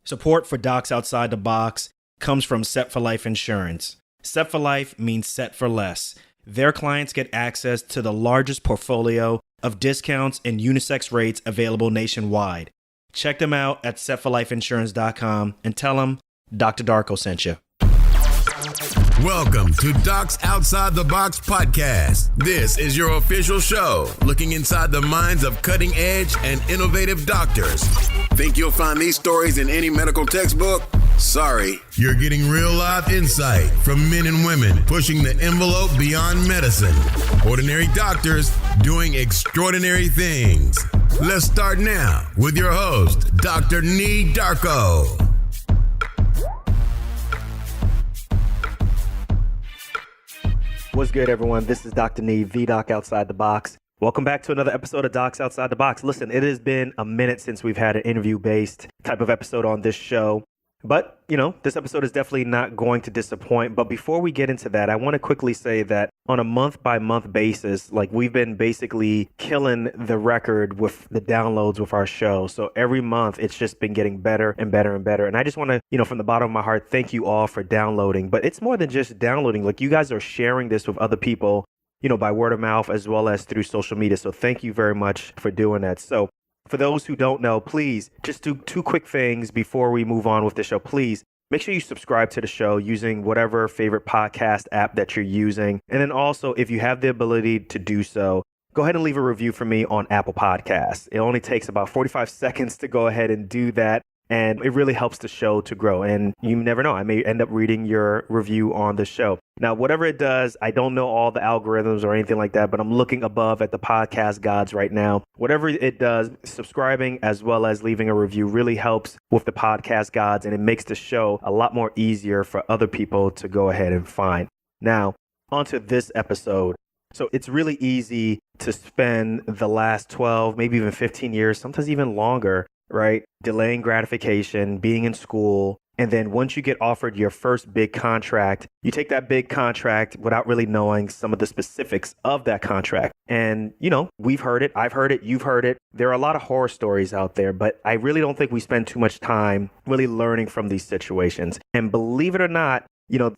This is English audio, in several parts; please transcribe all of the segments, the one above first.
Support for Docs Outside the Box comes from Set for Life Insurance. Set for Life means set for less. Their clients get access to the largest portfolio of discounts and unisex rates available nationwide. Check them out at setforlifeinsurance.com and tell them Dr. Darko sent you. Welcome to Docs Outside the Box podcast. This is your official show, looking inside the minds of cutting-edge and innovative doctors. Think you'll find these stories in any medical textbook? Sorry. You're getting real live insight from men and women pushing the envelope beyond medicine. Ordinary doctors doing extraordinary things. Let's start now with your host, Dr. Darko. What's good, everyone? This is Dr. the Doc Outside the Box. Welcome back to another episode of Docs Outside the Box. Listen, it has been a minute since we've had an interview-based type of episode on this show. But, this episode is definitely not going to disappoint. But before we get into that, I want to quickly say that on a month-by-month basis, we've been basically killing the record with the downloads with our show. So every month, it's just been getting better and better and better. And I just want to, from the bottom of my heart, thank you all for downloading. But it's more than just downloading. You guys are sharing this with other people, by word of mouth as well as through social media. So thank you very much for doing that. So for those who don't know, please just do two quick things before we move on with the show. Please make sure you subscribe to the show using whatever favorite podcast app that you're using. And then also, if you have the ability to do so, go ahead and leave a review for me on Apple Podcasts. It only takes about 45 seconds to go ahead and do that. And it really helps the show to grow. And you never know, I may end up reading your review on the show. Now, whatever it does, I don't know all the algorithms or anything like that, but I'm looking above at the podcast gods right now. Whatever it does, subscribing as well as leaving a review really helps with the podcast gods, and it makes the show a lot more easier for other people to go ahead and find. Now, onto this episode. So it's really easy to spend the last 12, maybe even 15 years, sometimes even longer, right? Delaying gratification, being in school. And then once you get offered your first big contract, you take that big contract without really knowing some of the specifics of that contract. And, we've heard it. I've heard it. You've heard it. There are a lot of horror stories out there, but I really don't think we spend too much time really learning from these situations. And believe it or not,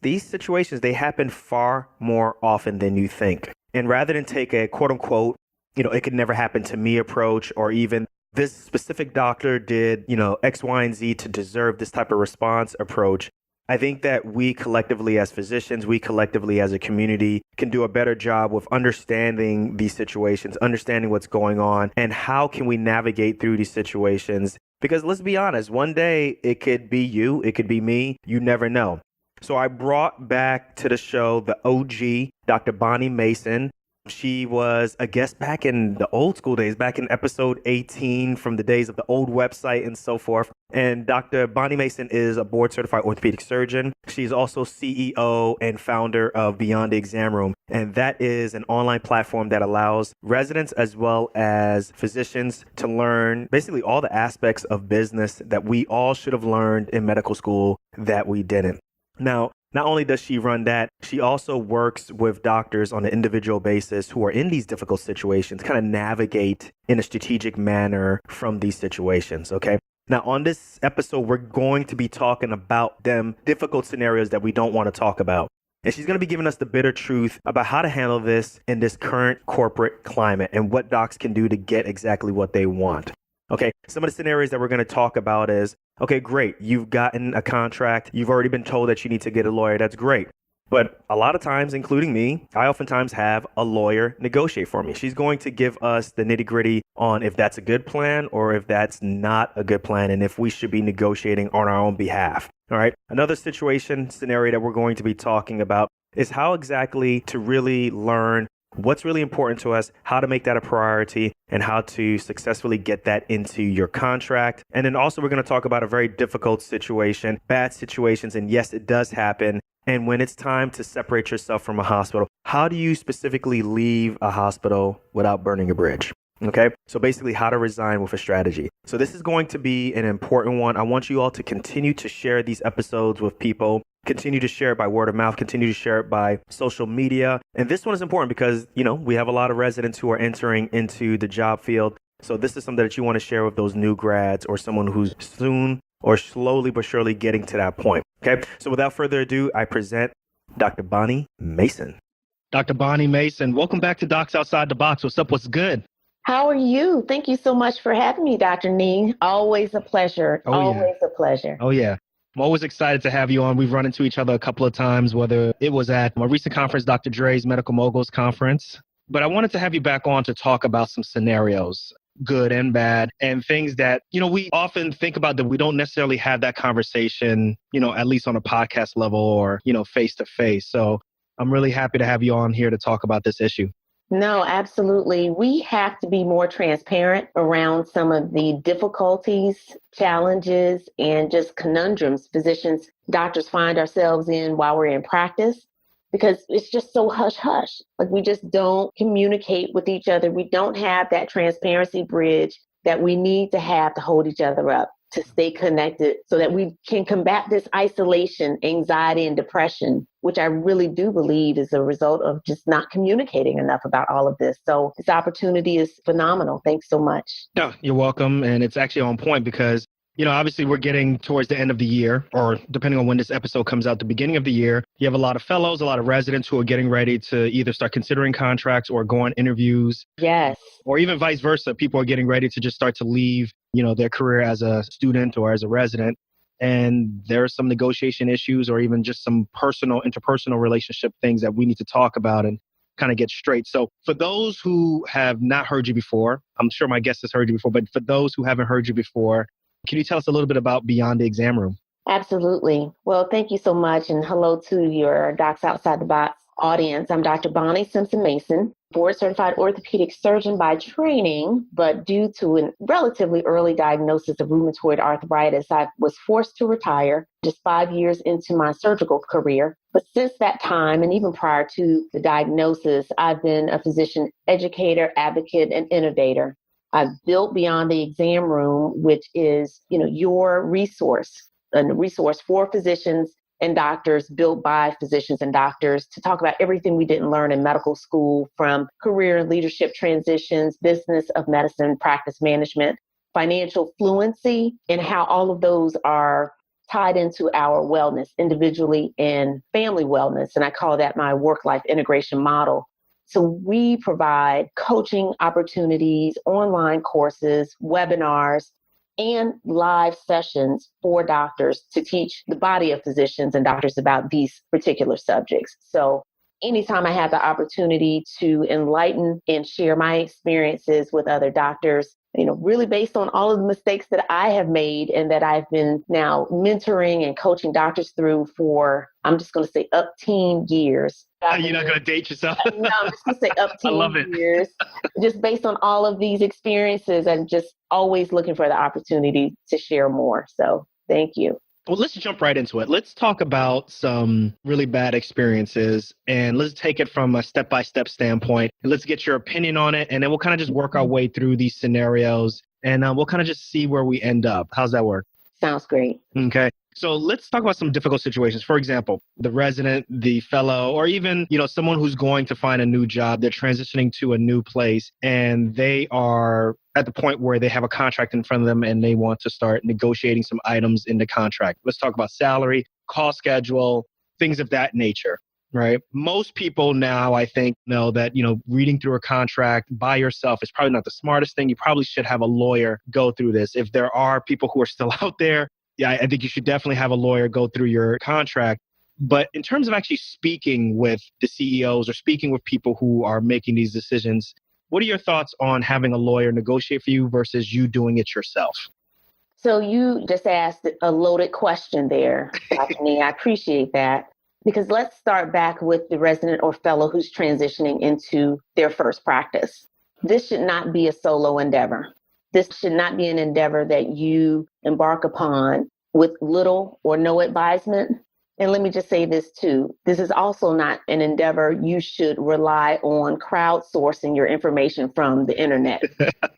these situations, they happen far more often than you think. And rather than take a quote unquote, it could never happen to me approach, or even this specific doctor did, X, Y, and Z to deserve this type of response approach, I think that we collectively as physicians, we collectively as a community can do a better job with understanding these situations, understanding what's going on, and how can we navigate through these situations. Because let's be honest, one day it could be you, it could be me, you never know. So I brought back to the show the OG, Dr. Bonnie Mason. She was a guest back in the old school days, back in episode 18 from the days of the old website and so forth. And Dr. Bonnie Mason is a board certified orthopedic surgeon. She's also CEO and founder of Beyond the Exam Room. And that is an online platform that allows residents as well as physicians to learn basically all the aspects of business that we all should have learned in medical school that we didn't. Now, not only does she run that, she also works with doctors on an individual basis who are in these difficult situations, kind of navigate in a strategic manner from these situations, okay? Now, on this episode, we're going to be talking about them difficult scenarios that we don't want to talk about. And she's going to be giving us the bitter truth about how to handle this in this current corporate climate and what docs can do to get exactly what they want. Okay, some of the scenarios that we're going to talk about is, okay, great. You've gotten a contract. You've already been told that you need to get a lawyer. That's great. But a lot of times, including me, I oftentimes have a lawyer negotiate for me. She's going to give us the nitty gritty on if that's a good plan or if that's not a good plan and if we should be negotiating on our own behalf. All right. Another scenario that we're going to be talking about is how exactly to really learn what's really important to us, how to make that a priority, and how to successfully get that into your contract. And then also we're going to talk about a very difficult situation, bad situations, and yes, it does happen. And when it's time to separate yourself from a hospital, how do you specifically leave a hospital without burning a bridge? Okay, so basically how to resign with a strategy. So this is going to be an important one. I want you all to continue to share these episodes with people. Continue to share it by word of mouth, continue to share it by social media. And this one is important because, we have a lot of residents who are entering into the job field. So this is something that you want to share with those new grads or someone who's soon or slowly but surely getting to that point. Okay. So without further ado, I present Dr. Bonnie Mason. Dr. Bonnie Mason, welcome back to Docs Outside the Box. What's up? What's good? How are you? Thank you so much for having me, Dr. Nee. Always a pleasure. Always a pleasure. Oh, yeah. I'm always excited to have you on. We've run into each other a couple of times, whether it was at a recent conference, Dr. Dre's Medical Moguls Conference. But I wanted to have you back on to talk about some scenarios, good and bad, and things that, we often think about that we don't necessarily have that conversation, at least on a podcast level or, face to face. So I'm really happy to have you on here to talk about this issue. No, absolutely. We have to be more transparent around some of the difficulties, challenges, and just conundrums physicians, doctors find ourselves in while we're in practice, because it's just so hush-hush. Like, we just don't communicate with each other. We don't have that transparency bridge that we need to have to hold each other up, to stay connected so that we can combat this isolation, anxiety, and depression, which I really do believe is a result of just not communicating enough about all of this. So this opportunity is phenomenal. Thanks so much. No, you're welcome. And it's actually on point because, obviously we're getting towards the end of the year, or depending on when this episode comes out, the beginning of the year. You have a lot of fellows, a lot of residents who are getting ready to either start considering contracts or go on interviews. Yes. Or even vice versa. People are getting ready to just start to leave, their career as a student or as a resident. And there are some negotiation issues or even just some interpersonal relationship things that we need to talk about and kind of get straight. So for those who have not heard you before, I'm sure my guest has heard you before, but for those who haven't heard you before, can you tell us a little bit about Beyond the Exam Room? Absolutely. Well, thank you so much. And hello to your Docs Outside the Box audience. I'm Dr. Bonnie Simpson Mason, board certified orthopedic surgeon by training, but due to a relatively early diagnosis of rheumatoid arthritis, I was forced to retire just 5 years into my surgical career. But since that time, and even prior to the diagnosis, I've been a physician educator, advocate, and innovator. I've built Beyond the Exam Room, which is, your resource, a resource for physicians and doctors, built by physicians and doctors, to talk about everything we didn't learn in medical school, from career and leadership transitions, business of medicine, practice management, financial fluency, and how all of those are tied into our wellness, individually and family wellness. And I call that my work-life integration model. So we provide coaching opportunities, online courses, webinars, and live sessions for doctors to teach the body of physicians and doctors about these particular subjects. So anytime I have the opportunity to enlighten and share my experiences with other doctors, really based on all of the mistakes that I have made and that I've been now mentoring and coaching doctors through for, I'm just going to say, up 10 years. You're not going to date yourself? No, I'm just going to say up 10 I love it. years. Just based on all of these experiences, and just always looking for the opportunity to share more. So thank you. Well, let's jump right into it. Let's talk about some really bad experiences, and let's take it from a step-by-step standpoint. And let's get your opinion on it, and then we'll kind of just work our way through these scenarios, and we'll kind of just see where we end up. How's that work? Sounds great. Okay. So let's talk about some difficult situations. For example, the resident, the fellow, or even, someone who's going to find a new job. They're transitioning to a new place, and they are at the point where they have a contract in front of them and they want to start negotiating some items in the contract. Let's talk about salary, cost schedule, things of that nature, right? Most people now, I think, know that, reading through a contract by yourself is probably not the smartest thing. You probably should have a lawyer go through this. If there are people who are still out there, yeah, I think you should definitely have a lawyer go through your contract. But in terms of actually speaking with the CEOs or speaking with people who are making these decisions, what are your thoughts on having a lawyer negotiate for you versus you doing it yourself? So you just asked a loaded question there, Dr. Nee. I appreciate that, because let's start back with the resident or fellow who's transitioning into their first practice. This should not be a solo endeavor. This should not be an endeavor that you embark upon with little or no advisement. And let me just say this too. This is also not an endeavor you should rely on crowdsourcing your information from the internet.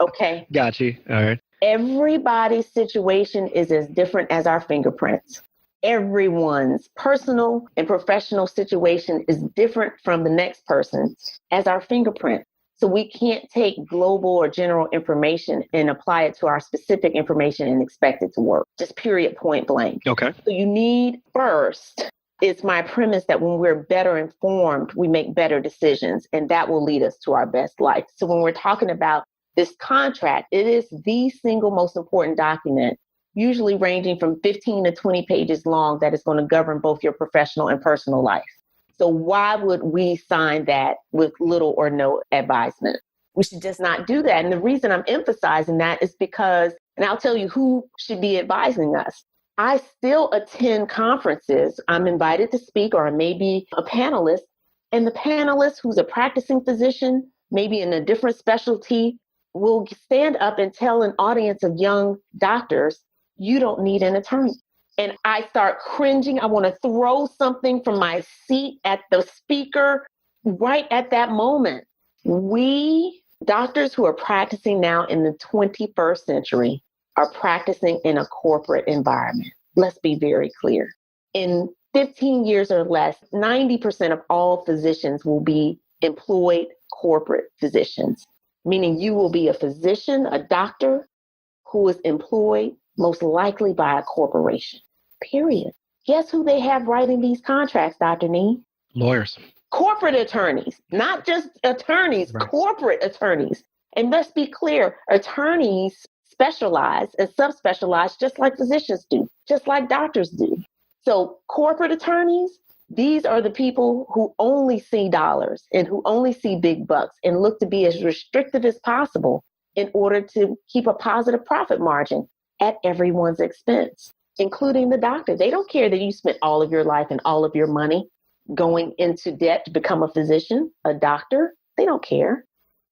Okay? Got you. All right. Everybody's situation is as different as our fingerprints. Everyone's personal and professional situation is different from the next person as our fingerprint. So we can't take global or general information and apply it to our specific information and expect it to work. Just period, point blank. Okay. So you need first, it's my premise that when we're better informed, we make better decisions, and that will lead us to our best life. So when we're talking about this contract, it is the single most important document, usually ranging from 15 to 20 pages long, that is going to govern both your professional and personal life. So why would we sign that with little or no advisement? We should just not do that. And the reason I'm emphasizing that is because, and I'll tell you who should be advising us. I still attend conferences. I'm invited to speak, or I may be a panelist. And the panelist who's a practicing physician, maybe in a different specialty, will stand up and tell an audience of young doctors, you don't need an attorney. And I start cringing. I want to throw something from my seat at the speaker right at that moment. We doctors who are practicing now in the 21st century are practicing in a corporate environment. Let's be very clear. In 15 years or less, 90% of all physicians will be employed corporate physicians, meaning you will be a physician, a doctor who is employed most likely by a corporation, period. Guess who they have writing these contracts, Dr. Nee? Lawyers. Corporate attorneys, not just attorneys, right. Corporate attorneys. And let's be clear, attorneys specialize and subspecialize just like physicians do, just like doctors do. So corporate attorneys, these are the people who only see dollars and who only see big bucks and look to be as restrictive as possible in order to keep a positive profit margin at everyone's expense, including the doctor. They don't care that you spent all of your life and all of your money going into debt to become a physician, a doctor. They don't care.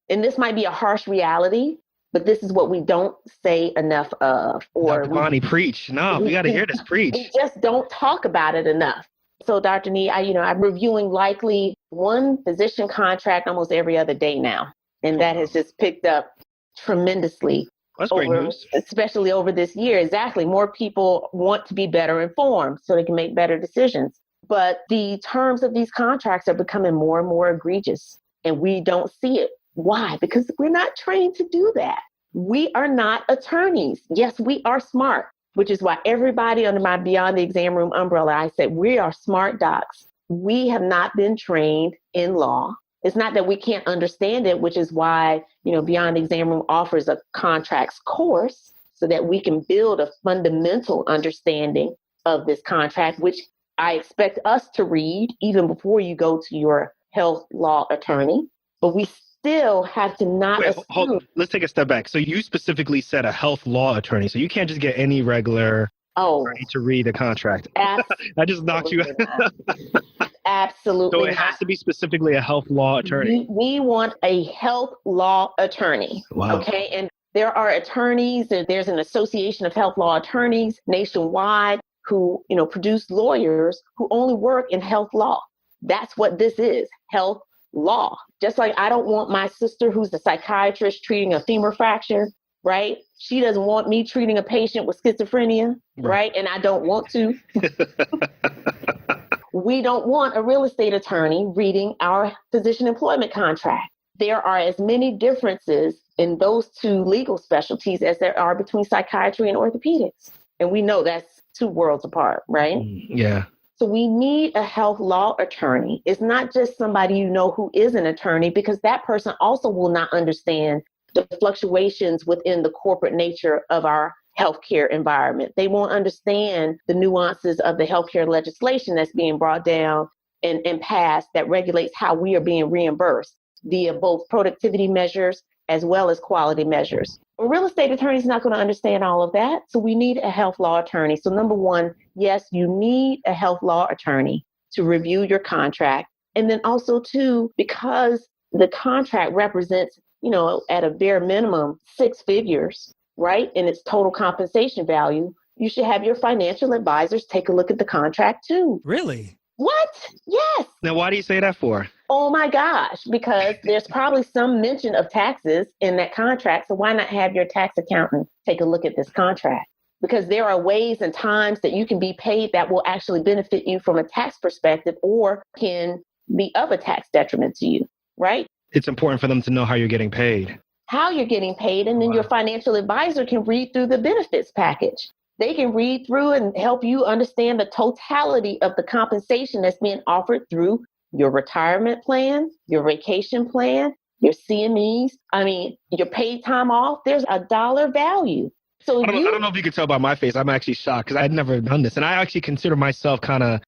And this might be a harsh reality, but this is what we don't say enough of. Or Dr. Bonnie, preach. No, we got to hear this, preach. We just don't talk about it enough. So Dr. Nee, I'm reviewing likely one physician contract almost every other day now. And that has just picked up tremendously. That's great news. Especially over this year. Exactly. More people want to be better informed so they can make better decisions. But the terms of these contracts are becoming more and more egregious, and we don't see it. Why? Because we're not trained to do that. We are not attorneys. Yes, we are smart, which is why everybody under my Beyond the Exam Room umbrella, I said, we are smart docs. We have not been trained in law. It's not that we can't understand it, which is why, Beyond the Exam Room offers a contracts course so that we can build a fundamental understanding of this contract, which I expect us to read even before you go to your health law attorney. But we still have to not assume. Hold on. Let's take a step back. So you specifically said a health law attorney. So you can't just get any regular attorney to read a contract. I just knocked you out. Absolutely. So it has to be specifically a health law attorney. We want a health law attorney. Wow. Okay. And there are attorneys, there's an association of health law attorneys nationwide who, produce lawyers who only work in health law. That's what this is, health law. Just like I don't want my sister who's a psychiatrist treating a femur fracture, right? She doesn't want me treating a patient with schizophrenia, right? And I don't want to. We don't want a real estate attorney reading our physician employment contract. There are as many differences in those two legal specialties as there are between psychiatry and orthopedics. And we know that's two worlds apart, right? Yeah. So we need a health law attorney. It's not just somebody who is an attorney, because that person also will not understand the fluctuations within the corporate nature of our healthcare environment. They won't understand the nuances of the healthcare legislation that's being brought down and passed that regulates how we are being reimbursed via both productivity measures as well as quality measures. A real estate attorney is not going to understand all of that. So we need a health law attorney. So number one, yes, you need a health law attorney to review your contract. And then also too, because the contract represents, at a bare minimum, 6 figures, right? In its total compensation value, you should have your financial advisors take a look at the contract too. Really? What? Yes. Now, why do you say that for? Oh my gosh, because there's probably some mention of taxes in that contract. So why not have your tax accountant take a look at this contract? Because there are ways and times that you can be paid that will actually benefit you from a tax perspective or can be of a tax detriment to you, right? It's important for them to know how you're getting paid. How you're getting paid, and then your financial advisor can read through the benefits package. They can read through and help you understand the totality of the compensation that's being offered through your retirement plan, your vacation plan, your CMEs. I mean, your paid time off. There's a dollar value. So I don't know if you can tell by my face. I'm actually shocked because I'd never done this. And I actually consider myself kind of,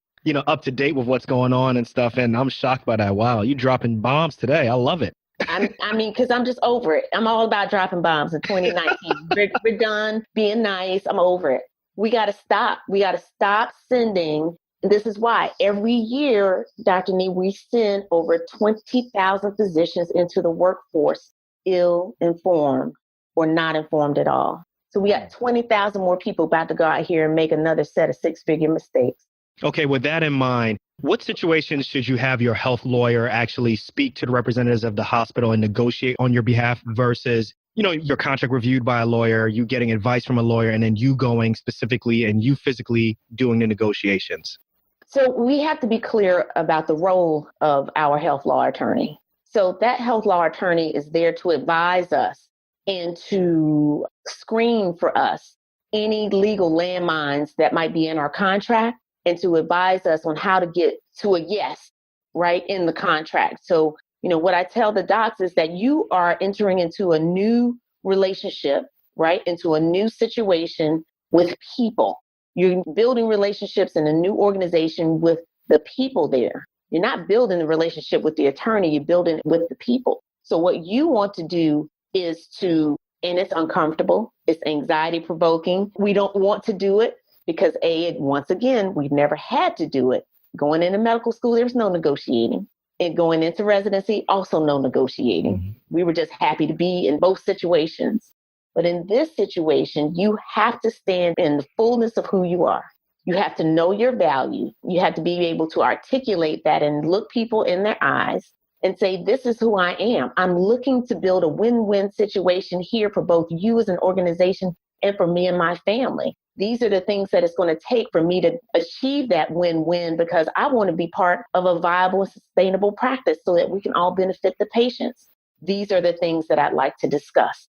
up to date with what's going on and stuff. And I'm shocked by that. Wow, you dropping bombs today. I love it. Because I'm just over it. I'm all about dropping bombs in 2019. We're done being nice. I'm over it. We got to stop. We got to stop sending. And this is why every year, Dr. Nee, we send over 20,000 physicians into the workforce ill-informed or not informed at all. So we got 20,000 more people about to go out here and make another set of six-figure mistakes. Okay, with that in mind, what situations should you have your health lawyer actually speak to the representatives of the hospital and negotiate on your behalf versus, your contract reviewed by a lawyer, you getting advice from a lawyer, and then you going specifically and you physically doing the negotiations? So we have to be clear about the role of our health law attorney. So that health law attorney is there to advise us and to screen for us any legal landmines that might be in our contract and to advise us on how to get to a yes, right, in the contract. So, what I tell the docs is that you are entering into a new relationship, right, into a new situation with people. You're building relationships in a new organization with the people there. You're not building the relationship with the attorney, you're building it with the people. So what you want to do is and it's uncomfortable, it's anxiety provoking. We don't want to do it because once again, we've never had to do it. Going into medical school, there's no negotiating. And going into residency, also no negotiating. Mm-hmm. We were just happy to be in both situations. But in this situation, you have to stand in the fullness of who you are. You have to know your value. You have to be able to articulate that and look people in their eyes and say, this is who I am. I'm looking to build a win-win situation here for both you as an organization and for me and my family. These are the things that it's going to take for me to achieve that win-win because I want to be part of a viable and sustainable practice so that we can all benefit the patients. These are the things that I'd like to discuss.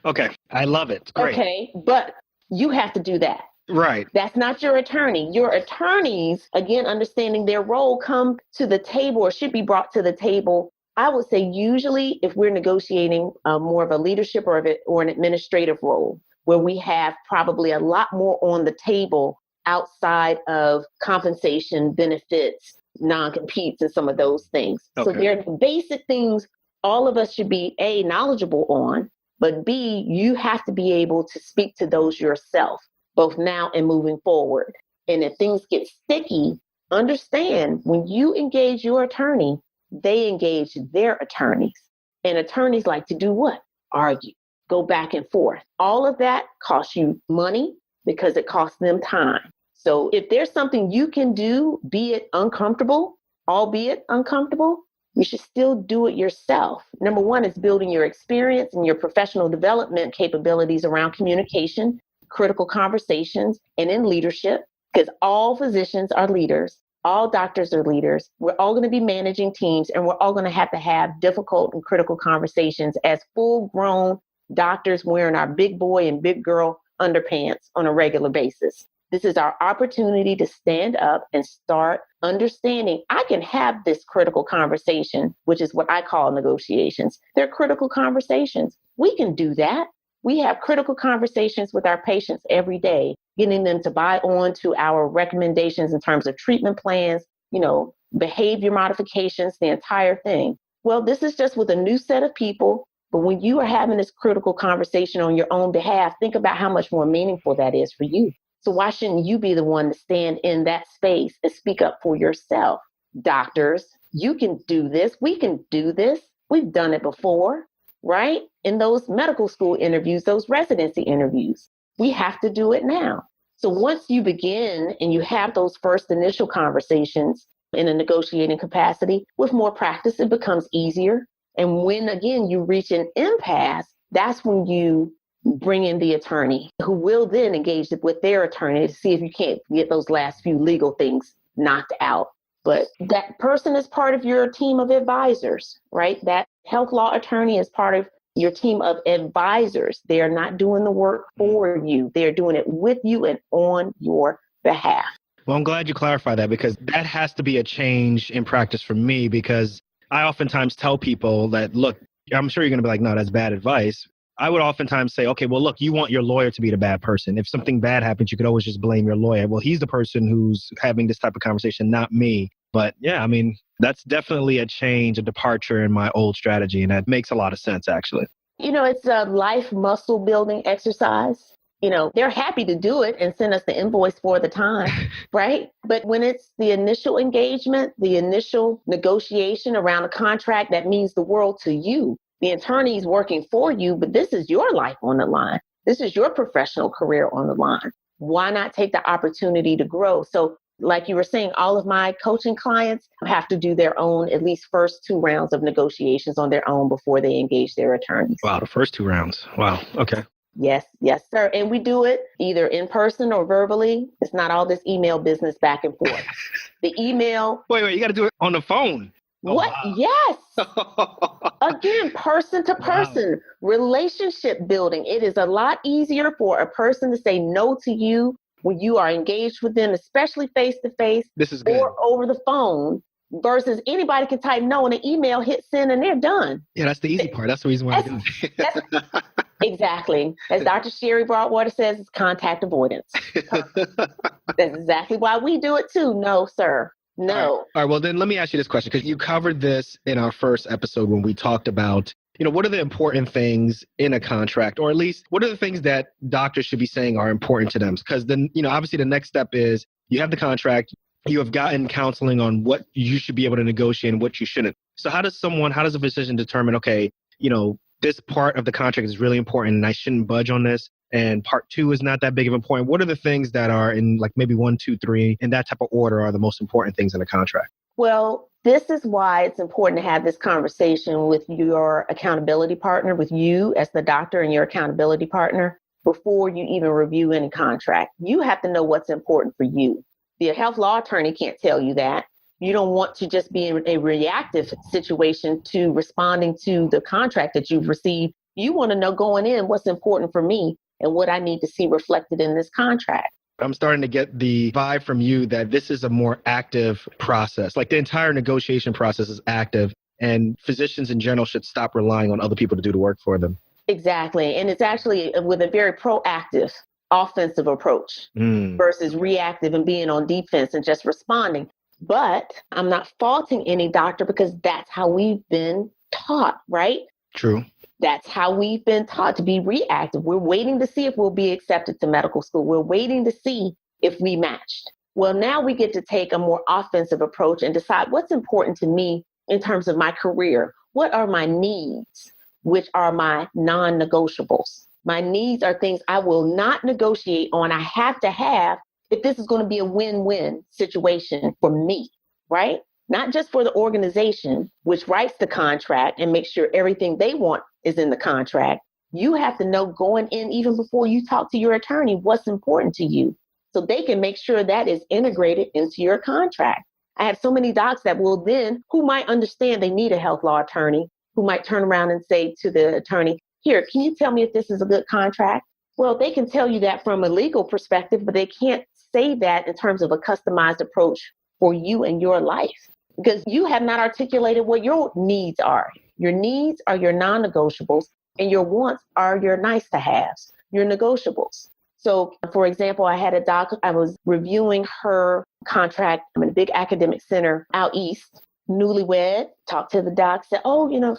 Okay. I love it. It's great. Okay. But you have to do that. Right. That's not your attorney. Your attorneys, again, understanding their role, come to the table or should be brought to the table. I would say usually if we're negotiating more of a leadership or an administrative role, where we have probably a lot more on the table outside of compensation, benefits, non-competes, and some of those things. Okay. So there are basic things all of us should be, A, knowledgeable on, but B, you have to be able to speak to those yourself, both now and moving forward. And if things get sticky, understand when you engage your attorney, they engage their attorneys. And attorneys like to do what? Argue. Go back and forth. All of that costs you money because it costs them time. So if there's something you can do, be it uncomfortable, albeit uncomfortable, you should still do it yourself. Number one is building your experience and your professional development capabilities around communication, critical conversations, and in leadership, because all physicians are leaders. All doctors are leaders. We're all going to be managing teams, and we're all going to have difficult and critical conversations as full-grown doctors wearing our big boy and big girl underpants on a regular basis. This is our opportunity to stand up and start understanding I can have this critical conversation, which is what I call negotiations. They're critical conversations. We can do that. We have critical conversations with our patients every day, getting them to buy on to our recommendations in terms of treatment plans, behavior modifications, the entire thing. Well, this is just with a new set of people. But when you are having this critical conversation on your own behalf, think about how much more meaningful that is for you. So why shouldn't you be the one to stand in that space and speak up for yourself? Doctors, you can do this. We can do this. We've done it before, right? In those medical school interviews, those residency interviews, we have to do it now. So once you begin and you have those first initial conversations in a negotiating capacity, with more practice, it becomes easier. And when, again, you reach an impasse, that's when you bring in the attorney who will then engage with their attorney to see if you can't get those last few legal things knocked out. But that person is part of your team of advisors, right? That health law attorney is part of your team of advisors. They are not doing the work for you. They're doing it with you and on your behalf. Well, I'm glad you clarified that, because that has to be a change in practice for me, because I oftentimes tell people that, look, I'm sure you're going to be like, no, that's bad advice. I would oftentimes say, okay, well, look, you want your lawyer to be the bad person. If something bad happens, you could always just blame your lawyer. Well, he's the person who's having this type of conversation, not me. But yeah, I mean, that's definitely a change, a departure in my old strategy. And that makes a lot of sense, actually. It's a life muscle building exercise. They're happy to do it and send us the invoice for the time, right? But when it's the initial engagement, the initial negotiation around a contract that means the world to you, the attorney is working for you, but this is your life on the line. This is your professional career on the line. Why not take the opportunity to grow? So like you were saying, all of my coaching clients have to do their own, at least first 2 rounds of negotiations on their own before they engage their attorneys. Wow, the first 2 rounds. Wow. Okay. Yes, sir. And we do it either in person or verbally. It's not all this email business back and forth. The email. Wait, you got to do it on the phone. Oh, what? Wow. Yes. Again, person to person, relationship building. It is a lot easier for a person to say no to you when you are engaged with them, especially face to face or over the phone, versus anybody can type no in an email, hit send, and they're done. Yeah, that's the easy part. That's the reason why I do it. Exactly. As Dr. Sherry Broadwater says, it's contact avoidance. That's exactly why we do it too. No, sir. No. All right. Well, then let me ask you this question, because you covered this in our first episode when we talked about, what are the important things in a contract, or at least what are the things that doctors should be saying are important to them? Because then, obviously the next step is you have the contract, you have gotten counseling on what you should be able to negotiate and what you shouldn't. So how does a physician determine, okay, this part of the contract is really important and I shouldn't budge on this, and part 2 is not that big of an important? What are the things that are in like maybe 1, 2, 3 in that type of order are the most important things in a contract? Well, this is why it's important to have this conversation with your accountability partner, with you as the doctor and your accountability partner, before you even review any contract. You have to know what's important for you. The health law attorney can't tell you that. You don't want to just be in a reactive situation to responding to the contract that you've received. You want to know going in what's important for me and what I need to see reflected in this contract. I'm starting to get the vibe from you that this is a more active process. Like the entire negotiation process is active, and physicians in general should stop relying on other people to do the work for them. Exactly. And it's actually with a very proactive offensive approach versus reactive and being on defense and just responding. But I'm not faulting any doctor, because that's how we've been taught, right? True. That's how we've been taught to be reactive. We're waiting to see if we'll be accepted to medical school. We're waiting to see if we matched. Well, now we get to take a more offensive approach and decide what's important to me in terms of my career. What are my needs, which are my non-negotiables? My needs are things I will not negotiate on. I have to have if this is going to be a win-win situation for me, right? Not just for the organization, which writes the contract and makes sure everything they want is in the contract. You have to know going in, even before you talk to your attorney, what's important to you, so they can make sure that is integrated into your contract. I have so many docs that will then, who might understand they need a health law attorney, who might turn around and say to the attorney, here, can you tell me if this is a good contract? Well, they can tell you that from a legal perspective, but they can't say that in terms of a customized approach for you and your life, because you have not articulated what your needs are. Your needs are your non-negotiables, and your wants are your nice-to-haves, your negotiables. So, for example, I had a doc, I was reviewing her contract. I'm in a big academic center out east, newlywed, talked to the doc, said,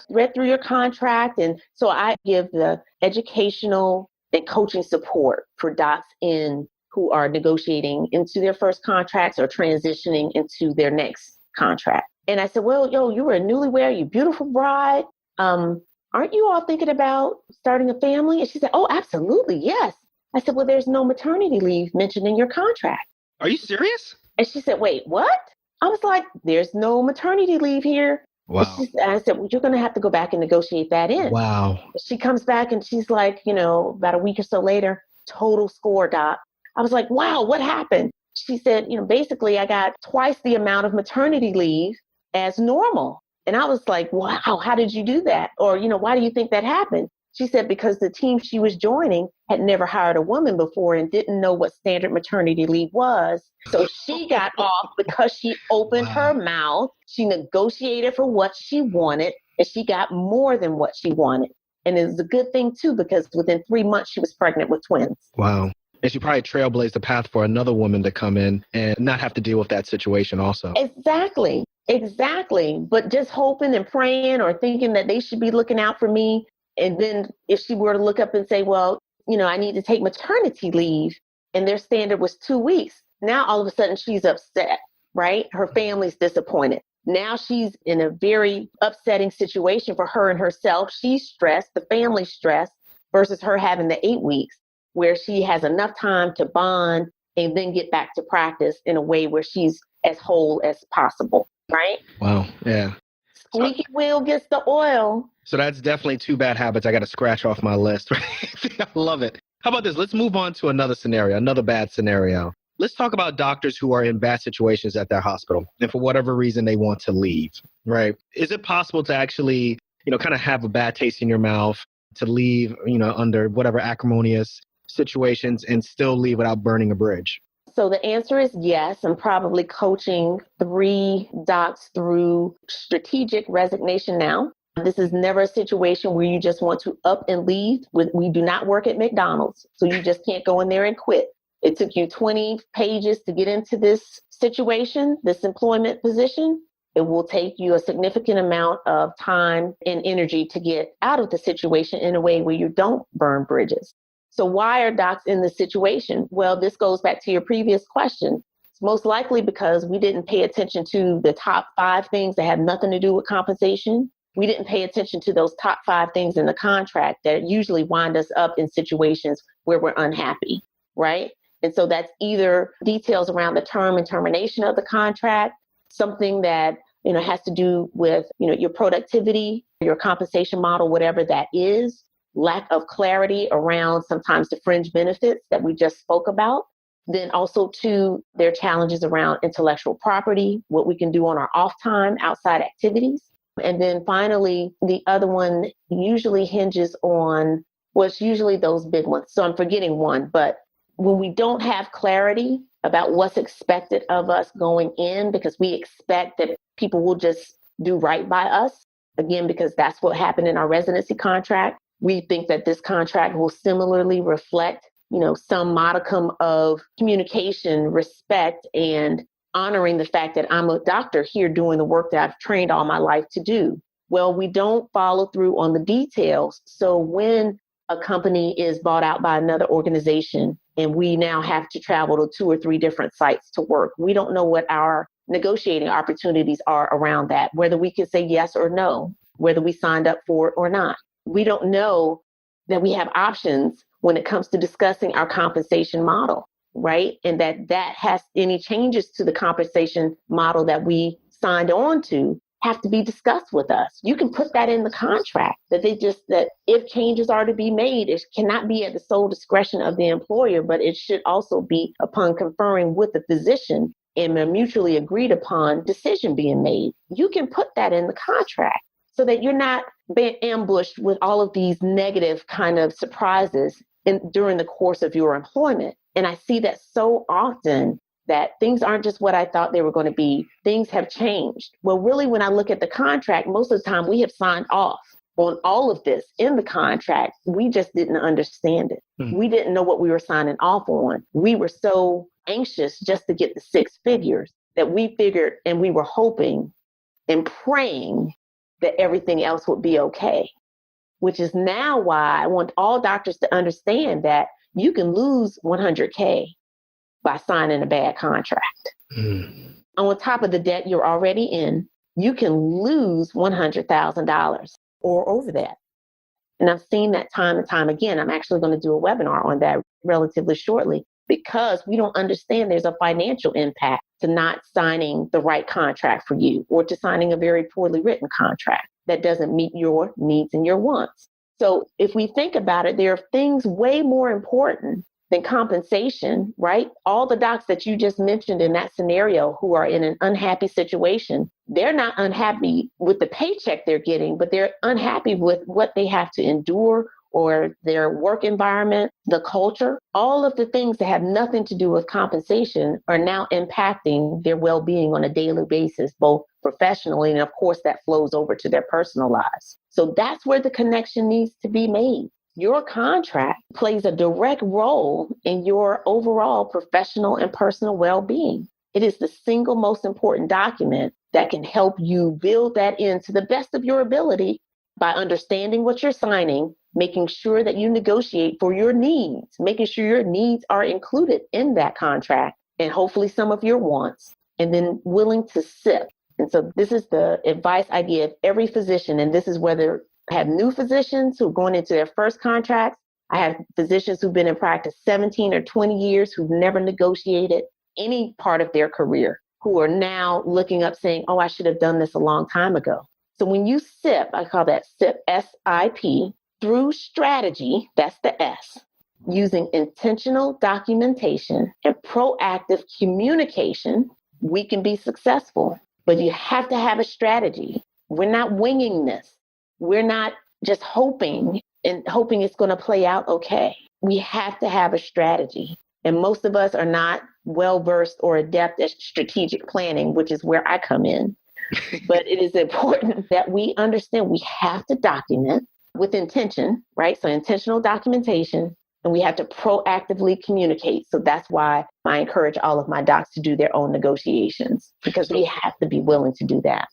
read through your contract. And so I give the educational and coaching support for docs who are negotiating into their first contracts or transitioning into their next contract. And I said, well, you were a newlywed, you beautiful bride. Aren't you all thinking about starting a family? And she said, oh, absolutely, yes. I said, well, there's no maternity leave mentioned in your contract. Are you serious? And she said, wait, what? I was like, there's no maternity leave here. Wow. I said, well, you're going to have to go back and negotiate that in. Wow. She comes back and she's like, about a week or so later, total score, doc. I was like, wow, what happened? She said, basically I got twice the amount of maternity leave as normal. And I was like, wow, how did you do that? Or, why do you think that happened? She said, because the team she was joining had never hired a woman before and didn't know what standard maternity leave was. So she got off because she opened her mouth. She negotiated for what she wanted, and she got more than what she wanted. And it was a good thing, too, because within 3 months, she was pregnant with twins. Wow. And she probably trailblazed the path for another woman to come in and not have to deal with that situation also. Exactly. But just hoping and praying or thinking that they should be looking out for me. And then if she were to look up and say, well, I need to take maternity leave, and their standard was 2 weeks. Now, all of a sudden, she's upset, right? Her family's disappointed. Now she's in a very upsetting situation for her and herself. She's stressed, the family's stressed, versus her having the 8 weeks where she has enough time to bond and then get back to practice in a way where she's as whole as possible, right? Wow, yeah. Squeaky wheel gets the oil. So that's definitely 2 bad habits I got to scratch off my list. I love it. How about this? Let's move on to another scenario, another bad scenario. Let's talk about doctors who are in bad situations at their hospital and for whatever reason they want to leave, right? Is it possible to actually, kind of have a bad taste in your mouth to leave, under whatever acrimonious situations and still leave without burning a bridge? So the answer is yes. I'm probably coaching 3 docs through strategic resignation now. This is never a situation where you just want to up and leave. We do not work at McDonald's, so you just can't go in there and quit. It took you 20 pages to get into this situation, this employment position. It will take you a significant amount of time and energy to get out of the situation in a way where you don't burn bridges. So why are docs in this situation? Well, this goes back to your previous question. It's most likely because we didn't pay attention to the top 5 things that have nothing to do with compensation. We didn't pay attention to those top 5 things in the contract that usually wind us up in situations where we're unhappy, right? And so that's either details around the term and termination of the contract, something that, has to do with, your productivity, your compensation model, whatever that is, lack of clarity around sometimes the fringe benefits that we just spoke about. Then also too, there are challenges around intellectual property, what we can do on our off time, outside activities. And then finally, the other one usually hinges on what's usually those big ones. So I'm forgetting one, but when we don't have clarity about what's expected of us going in, because we expect that people will just do right by us, again, because that's what happened in our residency contract. We think that this contract will similarly reflect, some modicum of communication, respect, and honoring the fact that I'm a doctor here doing the work that I've trained all my life to do. Well, we don't follow through on the details. So when a company is bought out by another organization and we now have to travel to 2 or 3 different sites to work, we don't know what our negotiating opportunities are around that, whether we can say yes or no, whether we signed up for it or not. We don't know that we have options when it comes to discussing our compensation model, right? And that has any changes to the compensation model that we signed on to have to be discussed with us. You can put that in the contract that if changes are to be made, it cannot be at the sole discretion of the employer, but it should also be upon conferring with the physician and a mutually agreed upon decision being made. You can put that in the contract so that you're not being ambushed with all of these negative kind of surprises during the course of your employment. And I see that so often that things aren't just what I thought they were going to be. Things have changed. Well, really, when I look at the contract, most of the time we have signed off on all of this in the contract. We just didn't understand it. We didn't know what we were signing off on. We were so anxious just to get the 6 figures that we figured and we were hoping and praying that everything else would be okay, which is now why I want all doctors to understand that you can lose $100K by signing a bad contract. On top of the debt you're already in, you can lose $100,000 or over that. And I've seen that time and time again. I'm actually going to do a webinar on that relatively shortly because we don't understand there's a financial impact to not signing the right contract for you or to signing a very poorly written contract that doesn't meet your needs and your wants. So if we think about it, there are things way more important then compensation, right? All the docs that you just mentioned in that scenario who are in an unhappy situation, they're not unhappy with the paycheck they're getting, but they're unhappy with what they have to endure or their work environment, the culture. All of the things that have nothing to do with compensation are now impacting their well-being on a daily basis, both professionally, and of course that flows over to their personal lives. So that's where the connection needs to be made. Your contract plays a direct role in your overall professional and personal well-being. It is the single most important document that can help you build that in to the best of your ability by understanding what you're signing, making sure that you negotiate for your needs, making sure your needs are included in that contract, and hopefully some of your wants, and then willing to sip. And so this is the advice I give every physician, and this is whether I have new physicians who are going into their first contracts. I have physicians who've been in practice 17 or 20 years who've never negotiated any part of their career, who are now looking up saying, oh, I should have done this a long time ago. So when you SIP, I call that SIP, S-I-P, through strategy, that's the S, using intentional documentation and proactive communication, we can be successful. But you have to have a strategy. We're not winging this. We're not just hoping it's going to play out okay. We have to have a strategy. And most of us are not well-versed or adept at strategic planning, which is where I come in. But it is important that we understand we have to document with intention, right? So intentional documentation, and we have to proactively communicate. So that's why I encourage all of my docs to do their own negotiations, because we have to be willing to do that.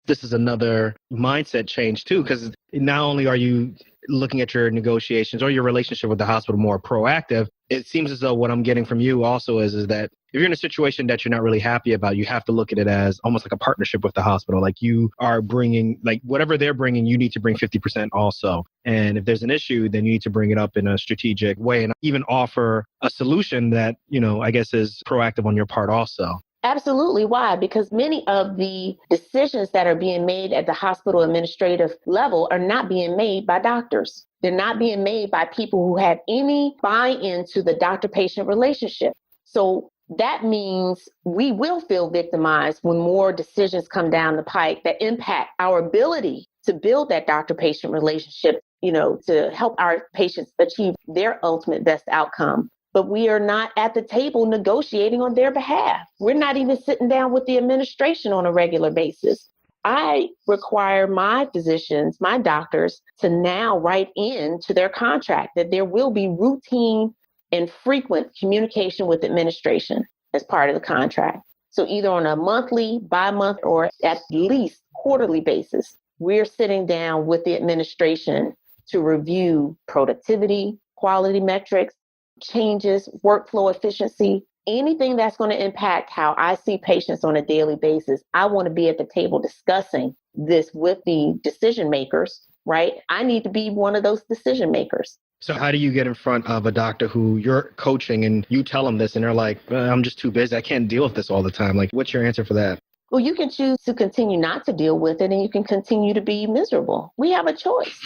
This is another mindset change too, because not only are you looking at your negotiations or your relationship with the hospital more proactive, it seems as though what I'm getting from you also is that if you're in a situation that you're not really happy about, you have to look at it as almost like a partnership with the hospital. Like you are bringing, like whatever they're bringing, you need to bring 50% also. And if there's an issue, then you need to bring it up in a strategic way and even offer a solution that, I guess is proactive on your part also. Absolutely. Why? Because many of the decisions that are being made at the hospital administrative level are not being made by doctors. They're not being made by people who have any buy-in to the doctor-patient relationship. So that means we will feel victimized when more decisions come down the pike that impact our ability to build that doctor-patient relationship, to help our patients achieve their ultimate best outcome. But we are not at the table negotiating on their behalf. We're not even sitting down with the administration on a regular basis. I require my physicians, my doctors, to now write into their contract that there will be routine and frequent communication with administration as part of the contract. So either on a monthly, bi-month, or at least quarterly basis, we're sitting down with the administration to review productivity, quality metrics, changes, workflow efficiency, anything that's going to impact how I see patients on a daily basis. I want to be at the table discussing this with the decision makers, right? I need to be one of those decision makers. So how do you get in front of a doctor who you're coaching and you tell them this and they're like, I'm just too busy. I can't deal with this all the time. Like, what's your answer for that? Well, you can choose to continue not to deal with it, and you can continue to be miserable. We have a choice.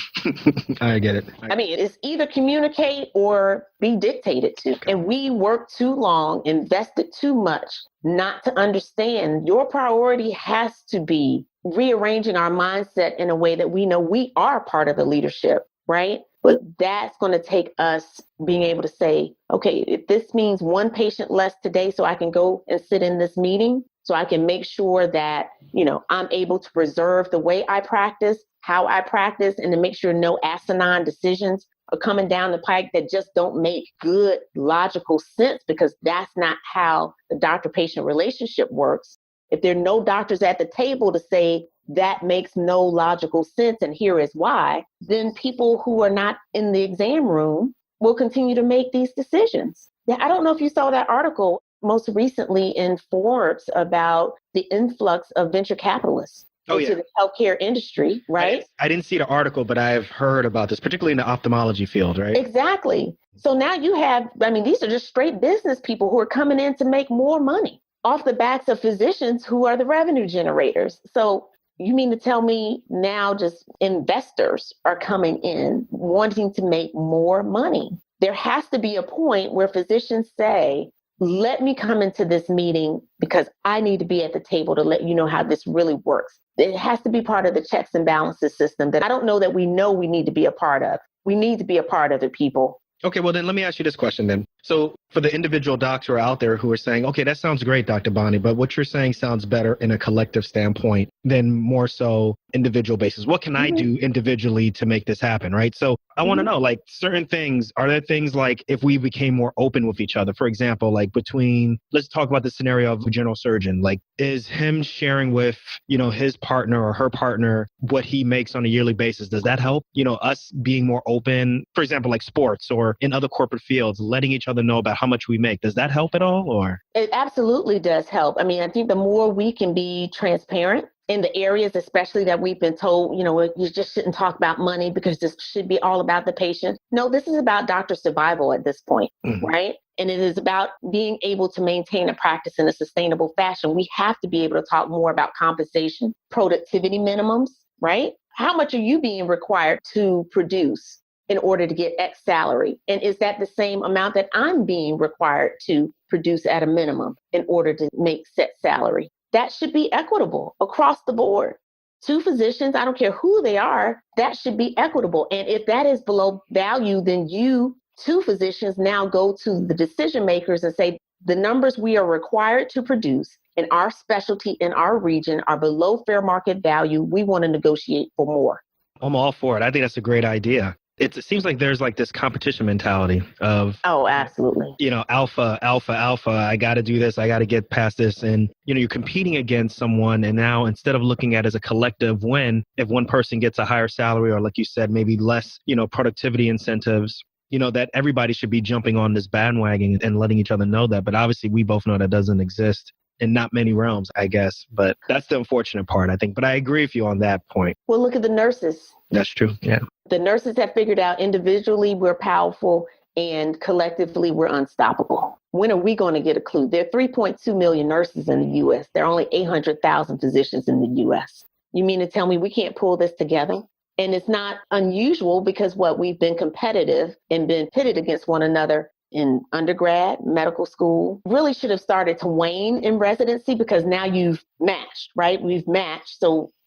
I get it. I mean, it's either communicate or be dictated to. And we work too long, invested too much not to understand your priority has to be rearranging our mindset in a way that we know we are part of the leadership, right? But that's going to take us being able to say, okay, if this means one patient less today so I can go and sit in this meeting, so I can make sure that, I'm able to preserve the way I practice, how I practice, and to make sure no asinine decisions are coming down the pike that just don't make good logical sense, because that's not how the doctor-patient relationship works. If there are no doctors at the table to say that makes no logical sense and here is why, then people who are not in the exam room will continue to make these decisions. Yeah, I don't know if you saw that article most recently in Forbes about the influx of venture capitalists into the healthcare industry, right? I didn't see the article, but I've heard about this, particularly in the ophthalmology field, right? Exactly. So now you have, these are just straight business people who are coming in to make more money off the backs of physicians who are the revenue generators. So you mean to tell me now just investors are coming in wanting to make more money? There has to be a point where physicians say, let me come into this meeting because I need to be at the table to let you know how this really works. It has to be part of the checks and balances system that I don't know that we know we need to be a part of. We need to be a part of it, people. Okay, well, then let me ask you this question then. So for the individual docs who are out there who are saying, okay, that sounds great, Dr. Bonnie, but what you're saying sounds better in a collective standpoint than more so individual basis. What can I do individually to make this happen, right? So I want to know, like, certain things, are there things like if we became more open with each other, for example, like between, let's talk about the scenario of a general surgeon, like is him sharing with, his partner or her partner what he makes on a yearly basis? Does that help? Us being more open, for example, like sports or in other corporate fields, letting each other know about how much we make. Does that help at all? Or it absolutely does help. I mean, I think the more we can be transparent in the areas, especially that we've been told, you just shouldn't talk about money because this should be all about the patient. No, this is about doctor survival at this point, right? And it is about being able to maintain a practice in a sustainable fashion. We have to be able to talk more about compensation, productivity minimums, right? How much are you being required to produce in order to get X salary? And is that the same amount that I'm being required to produce at a minimum in order to make set salary? That should be equitable across the board. Two physicians, I don't care who they are, that should be equitable. And if that is below value, then you, two physicians, now go to the decision makers and say, the numbers we are required to produce in our specialty, in our region, are below fair market value. We want to negotiate for more. I'm all for it. I think that's a great idea. It seems like there's like this competition mentality of, oh, absolutely. Alpha. I got to do this. I got to get past this. And, you're competing against someone. And now instead of looking at it as a collective win, if one person gets a higher salary or like you said, maybe less, productivity incentives, that everybody should be jumping on this bandwagon and letting each other know that. But obviously we both know that doesn't exist in not many realms, I guess. But that's the unfortunate part, I think. But I agree with you on that point. Well, look at the nurses. That's true. Yeah. The nurses have figured out individually we're powerful and collectively we're unstoppable. When are we going to get a clue? There are 3.2 million nurses in the U.S. There are only 800,000 physicians in the U.S. You mean to tell me we can't pull this together? And it's not unusual because we've been competitive and been pitted against one another in undergrad, medical school, really should have started to wane in residency because now you've matched, right? We've matched.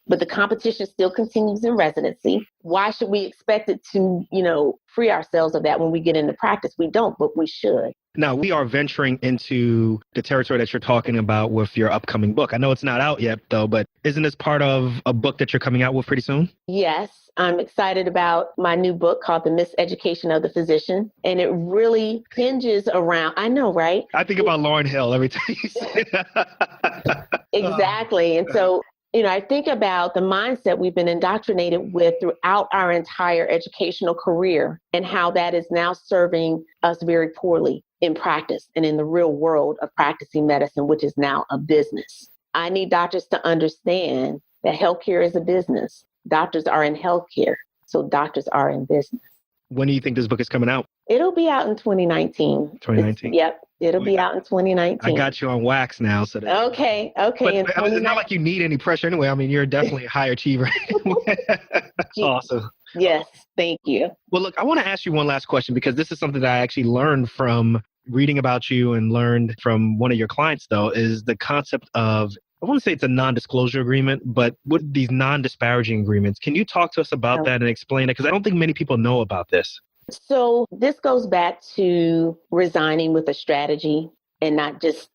But the competition still continues in residency. Why should we expect it to, free ourselves of that when we get into practice? We don't, but we should. Now, we are venturing into the territory that you're talking about with your upcoming book. I know it's not out yet, though, but isn't this part of a book that you're coming out with pretty soon? Yes, I'm excited about my new book called The Miseducation of the Physician. And it really hinges around, I know, right? I think about Lauryn Hill every time you say that. Exactly. And so, I think about the mindset we've been indoctrinated with throughout our entire educational career and how that is now serving us very poorly in practice and in the real world of practicing medicine, which is now a business. I need doctors to understand that healthcare is a business. Doctors are in healthcare, so doctors are in business. When do you think this book is coming out? It'll be out in 2019. 2019? Yep. It'll be out in 2019. I got you on wax now. So that, okay. But it's not like you need any pressure anyway. I mean, you're definitely a high achiever. Awesome. Yes. Thank you. Well, look, I want to ask you one last question because this is something that I actually learned from reading about you and learned from one of your clients, though, is the concept of, I want to say it's a non-disclosure agreement, but with these non-disparaging agreements, can you talk to us about that and explain it? Because I don't think many people know about this. So this goes back to resigning with a strategy and not just,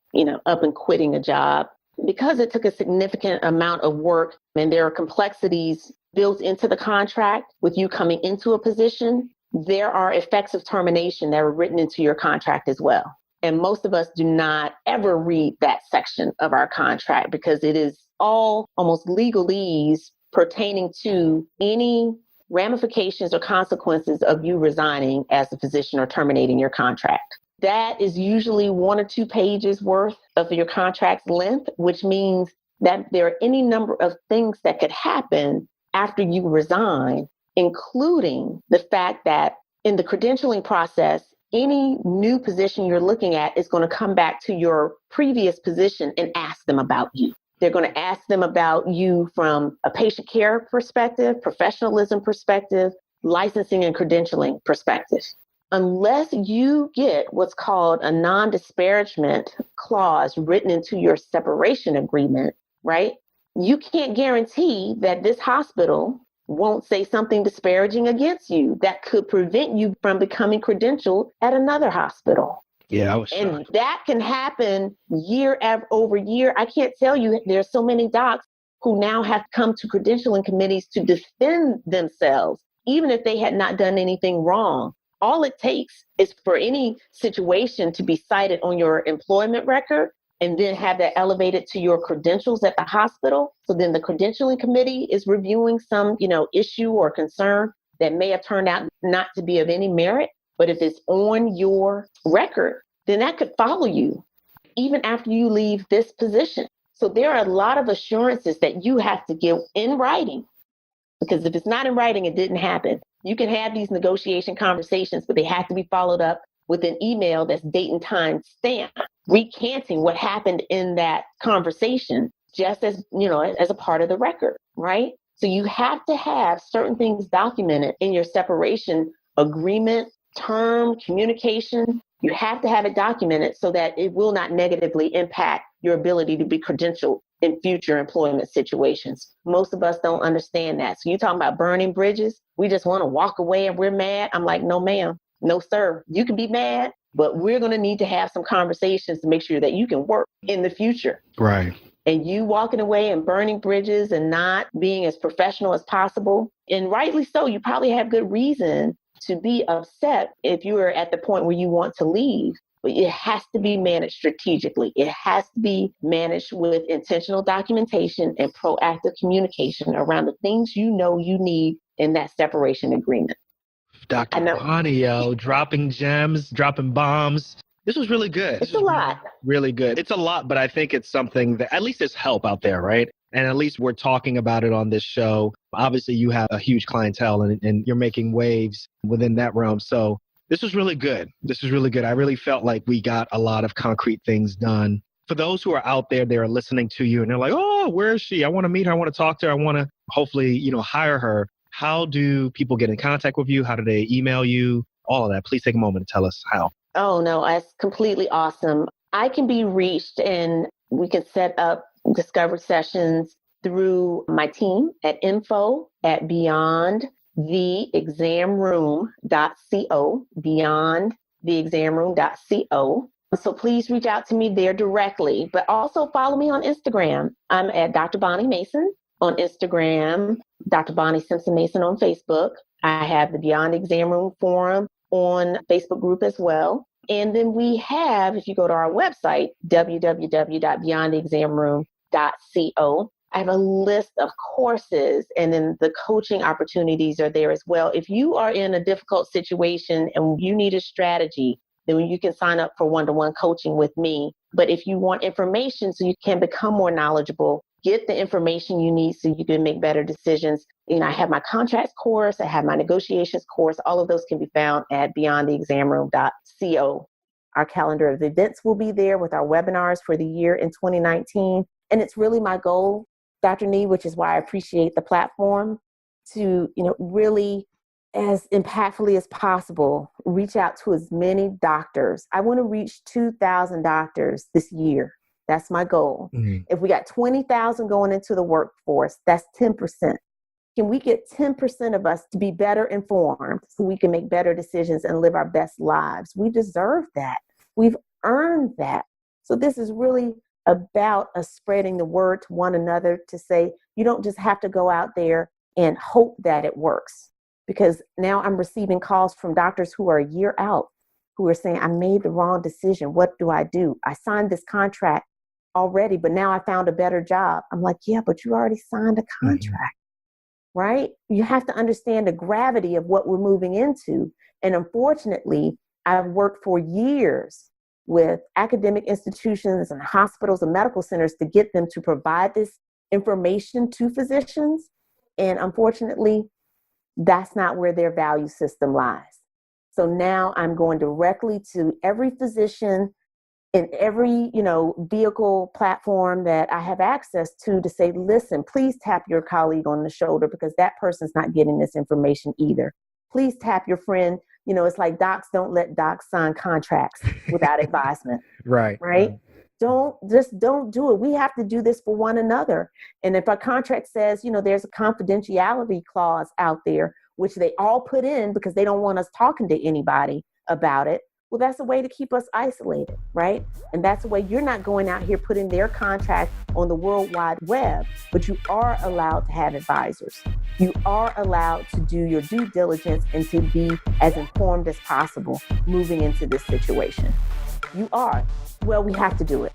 up and quitting a job. Because it took a significant amount of work and there are complexities built into the contract with you coming into a position, there are effects of termination that are written into your contract as well. And most of us do not ever read that section of our contract because it is all almost legalese pertaining to any ramifications or consequences of you resigning as a physician or terminating your contract. That is usually 1 or 2 pages worth of your contract's length, which means that there are any number of things that could happen after you resign, including the fact that in the credentialing process, any new position you're looking at is going to come back to your previous position and ask them about you. They're going to ask them about you from a patient care perspective, professionalism perspective, licensing and credentialing perspective. unless you get what's called a non-disparagement clause written into your separation agreement, right? You can't guarantee that this hospital won't say something disparaging against you that could prevent you from becoming credentialed at another hospital. Yeah, I was And shocked. that can happen year over year. I can't tell you, there's so many docs who now have come to credentialing committees to defend themselves, even if they had not done anything wrong. All it takes is for any situation to be cited on your employment record and then have that elevated to your credentials at the hospital. So then the credentialing committee is reviewing some, issue or concern that may have turned out not to be of any merit. But if it's on your record, then that could follow you even after you leave this position. So there are a lot of assurances that you have to give in writing, because if it's not in writing, it didn't happen. You can have these negotiation conversations, but they have to be followed up with an email that's date and time stamped, recanting what happened in that conversation, just as a part of the record, right? So you have to have certain things documented in your separation agreement, term, communication. You have to have it documented so that it will not negatively impact your ability to be credentialed in future employment situations. Most of us don't understand that. So you're talking about burning bridges. We just want to walk away and we're mad. I'm like, no, ma'am. No, sir. You can be mad, but we're going to need to have some conversations to make sure that you can work in the future. Right. And you walking away and burning bridges and not being as professional as possible, and rightly so, you probably have good reason to be upset if you are at the point where you want to leave. But it has to be managed strategically. It has to be managed with intentional documentation and proactive communication around the things you need in that separation agreement. Dr. Bonnie, dropping gems, dropping bombs. This was really good. It's a lot. Really good. It's a lot, but I think it's something that at least there's help out there, right? And at least we're talking about it on this show. Obviously, you have a huge clientele and you're making waves within that realm. So this was really good. This is really good. I really felt like we got a lot of concrete things done. For those who are out there, they're listening to you and they're like, oh, where is she? I want to meet her. I want to talk to her. I want to hopefully, hire her. How do people get in contact with you? How do they email you? All of that. Please take a moment to tell us how. Oh, no, that's completely awesome. I can be reached and we can set up discovery sessions through my team at info@beyondtheexamroom.co, beyondtheexamroom.co. So please reach out to me there directly, but also follow me on Instagram. I'm at Dr. Bonnie Mason on Instagram, Dr. Bonnie Simpson Mason on Facebook. I have the Beyond Exam Room Forum on Facebook group as well. And then we have, if you go to our website, www.beyondtheexamroom.co, I have a list of courses, and then the coaching opportunities are there as well. If you are in a difficult situation and you need a strategy, then you can sign up for one-to-one coaching with me. But if you want information so you can become more knowledgeable, get the information you need so you can make better decisions. I have my contracts course, I have my negotiations course. All of those can be found at beyondtheexamroom.co. Our calendar of events will be there with our webinars for the year in 2019. And it's really my goal, Dr. Nee, which is why I appreciate the platform, to, really as impactfully as possible, reach out to as many doctors. I want to reach 2,000 doctors this year. That's my goal. Mm-hmm. If we got 20,000 going into the workforce, that's 10%. Can we get 10% of us to be better informed so we can make better decisions and live our best lives? We deserve that. We've earned that. So this is really about us spreading the word to one another to say, you don't just have to go out there and hope that it works. Because now I'm receiving calls from doctors who are a year out, who are saying, I made the wrong decision. What do I do? I signed this contract already, but now I found a better job. I'm like, yeah, but you already signed a contract, right? You have to understand the gravity of what we're moving into. And unfortunately, I've worked for years with academic institutions and hospitals and medical centers to get them to provide this information to physicians. And unfortunately, that's not where their value system lies. So now I'm going directly to every physician in every, vehicle platform that I have access to say, listen, please tap your colleague on the shoulder because that person's not getting this information either. Please tap your friend It's like docs don't let docs sign contracts without advisement. Right. Right? Don't do it. We have to do this for one another. And if our contract says, there's a confidentiality clause out there, which they all put in because they don't want us talking to anybody about it, well, that's a way to keep us isolated, right? And that's a way you're not going out here putting their contract on the World Wide Web, but you are allowed to have advisors. You are allowed to do your due diligence and to be as informed as possible moving into this situation. You are. Well, we have to do it.